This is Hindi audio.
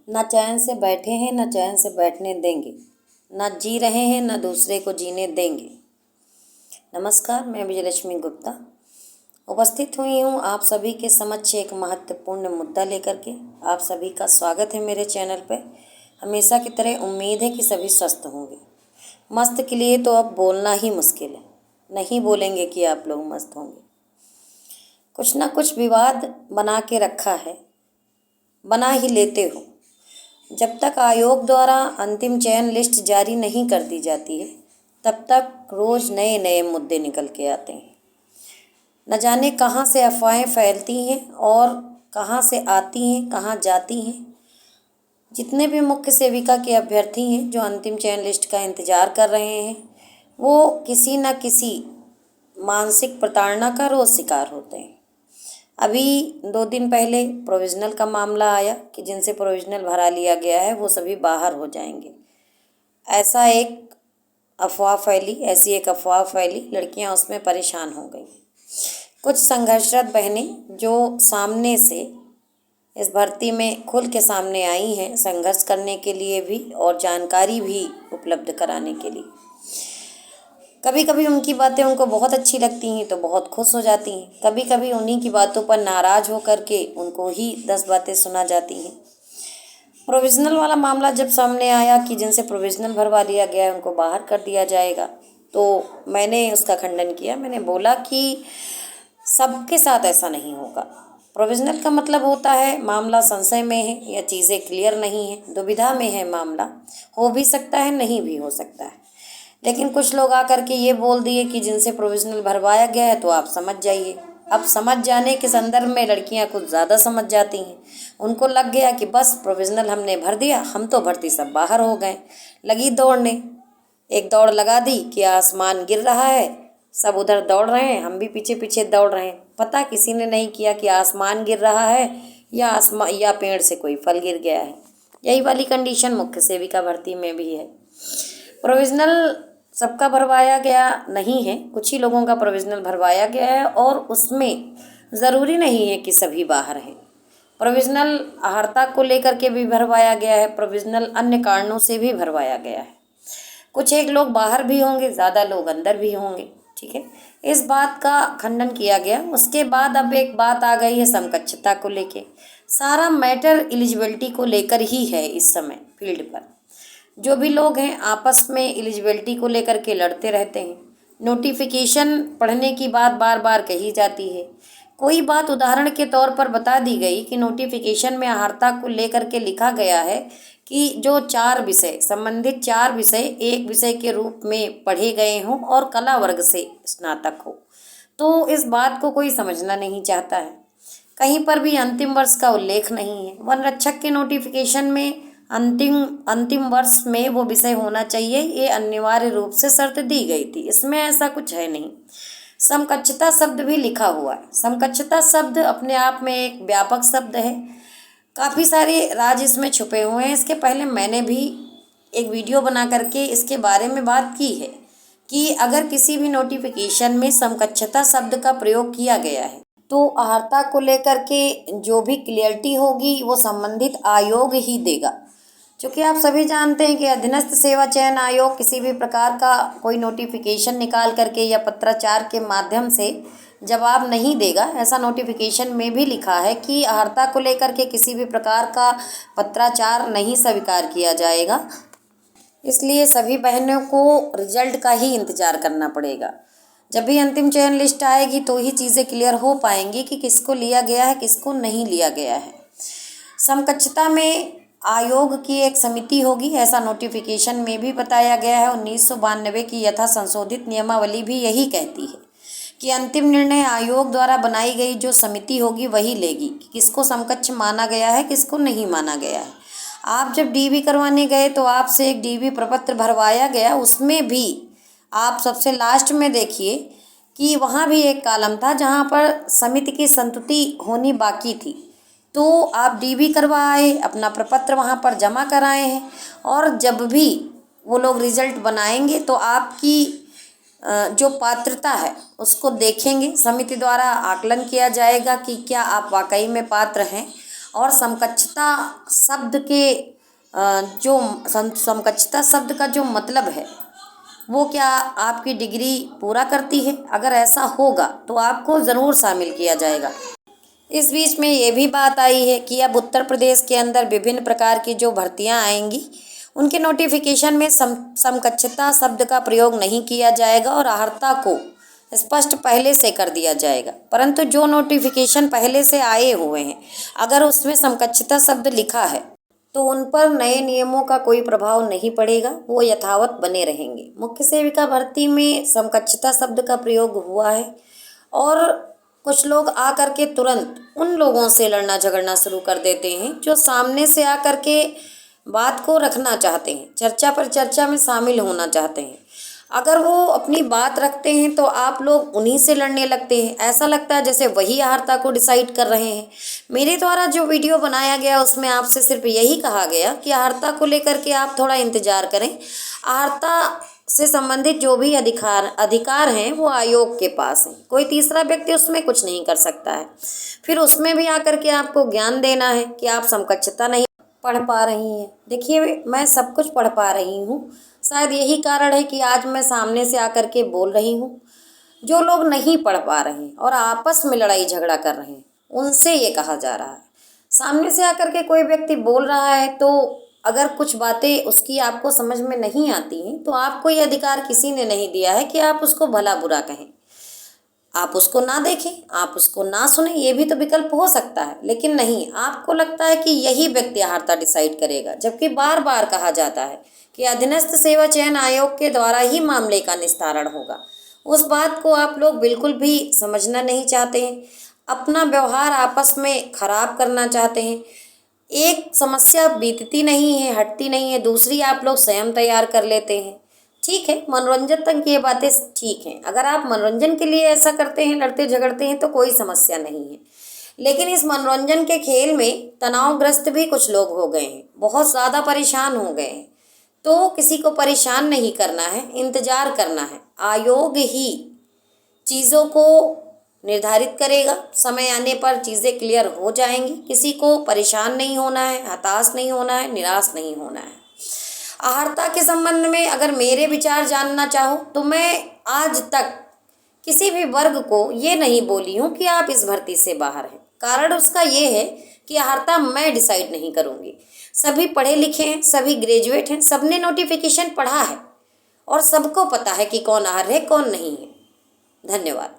ना चैन से बैठे हैं ना चैन से बैठने देंगे, ना जी रहे हैं ना दूसरे को जीने देंगे। नमस्कार, मैं विजयलक्ष्मी गुप्ता उपस्थित हुई हूँ आप सभी के समक्ष एक महत्वपूर्ण मुद्दा लेकर के। आप सभी का स्वागत है मेरे चैनल पे। हमेशा की तरह उम्मीद है कि सभी स्वस्थ होंगे। मस्त के लिए तो अब बोलना ही मुश्किल है, नहीं बोलेंगे कि आप लोग मस्त होंगे। कुछ ना कुछ विवाद बना के रखा है, बना ही लेते हो। जब तक आयोग द्वारा अंतिम चयन लिस्ट जारी नहीं कर दी जाती है, तब तक रोज़ नए नए मुद्दे निकल के आते हैं। न जाने कहाँ से अफवाहें फैलती हैं और कहाँ से आती हैं, कहाँ जाती हैं। जितने भी मुख्य सेविका के अभ्यर्थी हैं जो अंतिम चयन लिस्ट का इंतज़ार कर रहे हैं, वो किसी न किसी मानसिक प्रताड़ना का रोज़ शिकार होते हैं। अभी 2 दिन पहले प्रोविज़नल का मामला आया कि जिनसे प्रोविज़नल भरा लिया गया है वो सभी बाहर हो जाएंगे। ऐसी एक अफवाह फैली, लड़कियां उसमें परेशान हो गई। कुछ संघर्षरत बहनें जो सामने से इस भर्ती में खुल के सामने आई हैं, संघर्ष करने के लिए भी और जानकारी भी उपलब्ध कराने के लिए। कभी कभी उनकी बातें उनको बहुत अच्छी लगती हैं तो बहुत खुश हो जाती हैं, कभी कभी उन्हीं की बातों पर नाराज़ हो कर के उनको ही 10 बातें सुना जाती हैं। प्रोविज़नल वाला मामला जब सामने आया कि जिनसे प्रोविज़नल भरवा लिया गया है उनको बाहर कर दिया जाएगा, तो मैंने उसका खंडन किया। मैंने बोला कि सबके साथ ऐसा नहीं होगा। प्रोविज़नल का मतलब होता है मामला संशय में है या चीज़ें क्लियर नहीं है, दुविधा में है मामला, हो भी सकता है नहीं भी हो सकता है। लेकिन कुछ लोग आकर के ये बोल दिए कि जिनसे प्रोविज़नल भरवाया गया है तो आप समझ जाइए। अब समझ जाने के संदर्भ में लड़कियां कुछ ज़्यादा समझ जाती हैं। उनको लग गया कि बस प्रोविज़नल हमने भर दिया, हम तो भर्ती सब बाहर हो गए। लगी दौड़ने, एक दौड़ लगा दी कि आसमान गिर रहा है, सब उधर दौड़ रहे हैं, हम भी पीछे पीछे दौड़ रहे हैं। पता किसी ने नहीं किया कि आसमान गिर रहा है या पेड़ से कोई फल गिर गया है। यही वाली कंडीशन मुख्य सेविका भर्ती में भी है। प्रोविज़नल सबका भरवाया गया नहीं है, कुछ ही लोगों का प्रोविज़नल भरवाया गया है और उसमें ज़रूरी नहीं है कि सभी बाहर हैं। प्रोविज़नल अहर्ता को लेकर के भी भरवाया गया है, प्रोविज़नल अन्य कारणों से भी भरवाया गया है। कुछ एक लोग बाहर भी होंगे, ज़्यादा लोग अंदर भी होंगे, ठीक है। इस बात का खंडन किया गया। उसके बाद अब एक बात आ गई है समकक्षता को लेके। सारा मैटर एलिजिबिलिटी को लेकर ही है इस समय फील्ड पर। जो भी लोग हैं आपस में एलिजिबिलिटी को लेकर के लड़ते रहते हैं। नोटिफिकेशन पढ़ने की बात बार बार कही जाती है। कोई बात उदाहरण के तौर पर बता दी गई कि नोटिफिकेशन में अहर्ता को लेकर के लिखा गया है कि जो 4 विषय संबंधित 4 विषय एक विषय के रूप में पढ़े गए हों और कला वर्ग से स्नातक हो, तो इस बात को कोई समझना नहीं चाहता है। कहीं पर भी अंतिम वर्ष का उल्लेख नहीं है। वन रक्षक के नोटिफिकेशन में अंतिम वर्ष में वो विषय होना चाहिए, ये अनिवार्य रूप से शर्त दी गई थी। इसमें ऐसा कुछ है नहीं। समकक्षता शब्द भी लिखा हुआ है। समकक्षता शब्द अपने आप में एक व्यापक शब्द है, काफ़ी सारे राज इसमें छुपे हुए हैं। इसके पहले मैंने भी एक वीडियो बना करके इसके बारे में बात की है कि अगर किसी भी नोटिफिकेशन में समकक्षता शब्द का प्रयोग किया गया है तो अहर्ता को लेकर के जो भी क्लियरिटी होगी वो संबंधित आयोग ही देगा। क्योंकि आप सभी जानते हैं कि अधीनस्थ सेवा चयन आयोग किसी भी प्रकार का कोई नोटिफिकेशन निकाल करके या पत्राचार के माध्यम से जवाब नहीं देगा। ऐसा नोटिफिकेशन में भी लिखा है कि अहर्ता को लेकर के किसी भी प्रकार का पत्राचार नहीं स्वीकार किया जाएगा। इसलिए सभी बहनों को रिजल्ट का ही इंतज़ार करना पड़ेगा। जब भी अंतिम चयन लिस्ट आएगी तो ही चीज़ें क्लियर हो पाएंगी कि किसको लिया गया है, किसको नहीं लिया गया है। समकक्षता में आयोग की एक समिति होगी, ऐसा नोटिफिकेशन में भी बताया गया है। 1992 की यथा संशोधित नियमावली भी यही कहती है कि अंतिम निर्णय आयोग द्वारा बनाई गई जो समिति होगी वही लेगी कि किसको समकक्ष माना गया है, किसको नहीं माना गया है। आप जब डीबी करवाने गए तो आपसे एक डीबी प्रपत्र भरवाया गया, उसमें भी आप सबसे लास्ट में देखिए कि वहाँ भी एक कॉलम था जहाँ पर समिति की संतुति होनी बाकी थी। तो आप डीबी करवाए, अपना प्रपत्र वहाँ पर जमा कराए हैं और जब भी वो लोग रिजल्ट बनाएंगे तो आपकी जो पात्रता है उसको देखेंगे। समिति द्वारा आकलन किया जाएगा कि क्या आप वाकई में पात्र हैं और समकक्षता शब्द के जो समकक्षता शब्द का जो मतलब है वो क्या आपकी डिग्री पूरा करती है? अगर ऐसा होगा तो आपको ज़रूर शामिल किया जाएगा। इस बीच में ये भी बात आई है कि अब उत्तर प्रदेश के अंदर विभिन्न प्रकार की जो भर्तियां आएंगी उनके नोटिफिकेशन में समकक्षता शब्द का प्रयोग नहीं किया जाएगा और अर्हता को स्पष्ट पहले से कर दिया जाएगा। परंतु जो नोटिफिकेशन पहले से आए हुए हैं अगर उसमें समकक्षता शब्द लिखा है तो उन पर नए नियमों का कोई प्रभाव नहीं पड़ेगा, वो यथावत बने रहेंगे। मुख्य सेविका भर्ती में समकक्षता शब्द का प्रयोग हुआ है और कुछ लोग आकर के तुरंत उन लोगों से लड़ना झगड़ना शुरू कर देते हैं जो सामने से आकर के बात को रखना चाहते हैं, चर्चा पर चर्चा में शामिल होना चाहते हैं। अगर वो अपनी बात रखते हैं तो आप लोग उन्हीं से लड़ने लगते हैं। ऐसा लगता है जैसे वही अर्हता को डिसाइड कर रहे हैं। मेरे द्वारा जो वीडियो बनाया गया उसमें आपसे सिर्फ यही कहा गया कि अर्हता को लेकर के आप थोड़ा इंतजार करें। अर्हता से संबंधित जो भी अधिकार हैं वो आयोग के पास हैं, कोई तीसरा व्यक्ति उसमें कुछ नहीं कर सकता है। फिर उसमें भी आकर के आपको ज्ञान देना है कि आप समकक्षता नहीं पढ़ पा रही हैं। देखिए मैं सब कुछ पढ़ पा रही हूँ, शायद यही कारण है कि आज मैं सामने से आकर के बोल रही हूँ। जो लोग नहीं पढ़ पा रहे हैं और आपस में लड़ाई झगड़ा कर रहे हैं उनसे ये कहा जा रहा है। सामने से आकर के कोई व्यक्ति बोल रहा है तो अगर कुछ बातें उसकी आपको समझ में नहीं आती हैं तो आपको ये अधिकार किसी ने नहीं दिया है कि आप उसको भला बुरा कहें। आप उसको ना देखें, आप उसको ना सुने, ये भी तो विकल्प हो सकता है। लेकिन नहीं, आपको लगता है कि यही व्यक्ति अर्हता डिसाइड करेगा, जबकि बार बार कहा जाता है कि अधीनस्थ सेवा चयन आयोग के द्वारा ही मामले का निस्तारण होगा। उस बात को आप लोग बिल्कुल भी समझना नहीं चाहते हैं, अपना व्यवहार आपस में खराब करना चाहते हैं। एक समस्या बीतती नहीं है, हटती नहीं है, दूसरी आप लोग स्वयं तैयार कर लेते हैं। ठीक है, मनोरंजन तक ये बातें ठीक हैं। अगर आप मनोरंजन के लिए ऐसा करते हैं, लड़ते झगड़ते हैं तो कोई समस्या नहीं है। लेकिन इस मनोरंजन के खेल में तनावग्रस्त भी कुछ लोग हो गए हैं, बहुत ज़्यादा परेशान हो गए हैं। तो किसी को परेशान नहीं करना है, इंतज़ार करना है। आयोग ही चीज़ों को निर्धारित करेगा, समय आने पर चीज़ें क्लियर हो जाएंगी। किसी को परेशान नहीं होना है, हताश नहीं होना है, निराश नहीं होना है। अर्हता के संबंध में अगर मेरे विचार जानना चाहो तो मैं आज तक किसी भी वर्ग को ये नहीं बोली हूँ कि आप इस भर्ती से बाहर हैं। कारण उसका ये है कि अर्हता मैं डिसाइड नहीं करूँगी। सभी पढ़े लिखे हैं, सभी ग्रेजुएट हैं, सबने नोटिफिकेशन पढ़ा है और सबको पता है कि कौन अर्ह है कौन नहीं है। धन्यवाद।